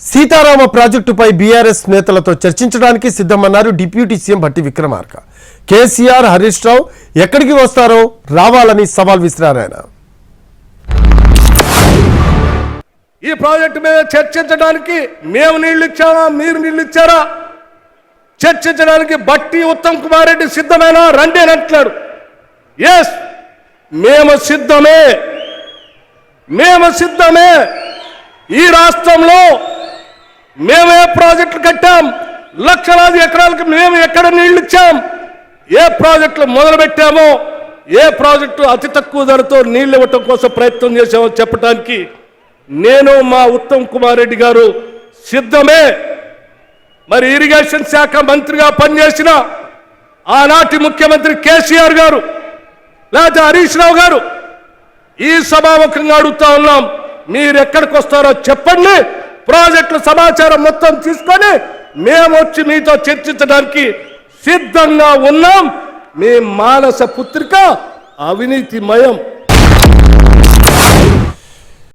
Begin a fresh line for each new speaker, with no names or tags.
సీతారామ ప్రాజెక్టుపై బీఆర్ఎస్ నేతలతో చర్చించడానికి సిద్ధమన్నారు డిప్యూటీ సీఎం భట్టి విక్రమార్క. కేసీఆర్, హరీష్ రావు ఎక్కడికి వస్తారో రావాలని సవాల్ విసిరారు ఆయన.
ఈ ప్రాజెక్టు మీద చర్చించడానికి మేము నీళ్లు ఇచ్చామా, మీరు నీళ్లు ఇచ్చారా, చర్చించడానికి భట్టి ఉత్తమ్ కుమార్ రెడ్డి సిద్ధమేనా, రండి అని అంటున్నాడు. ఎస్, మేము సిద్ధమే, మేము సిద్ధమే. ఈ రాష్ట్రంలో మేమే ప్రాజెక్టులు కట్టాం, లక్షలాది ఎకరాలకు మేము ఎక్కడ నీళ్లు ఇచ్చాం, ఏ ప్రాజెక్టులు మొదలు పెట్టామో, ఏ ప్రాజెక్టు అతి తక్కువ ధరతో నీళ్లు ఇవ్వటం కోసం ప్రయత్నం చేశామో చెప్పడానికి నేను, మా ఉత్తమ్ కుమార్ రెడ్డి గారు సిద్ధమే. మరి ఇరిగేషన్ శాఖ మంత్రిగా పనిచేసిన ఆనాటి ముఖ్యమంత్రి కేసీఆర్ గారు లేదా హరీష్ రావు గారు ఈ సభాముఖంగా అడుగుతా ఉన్నాం, మీరు ఎక్కడికి వస్తారో చెప్పండి, ప్రాజెక్టుల సమాచారం మొత్తం తీసుకొని మేము వచ్చి మీతో చర్చించడానికి సిద్ధంగా ఉన్నాం. మీ మానస పుత్రిక అవినీతిమయం.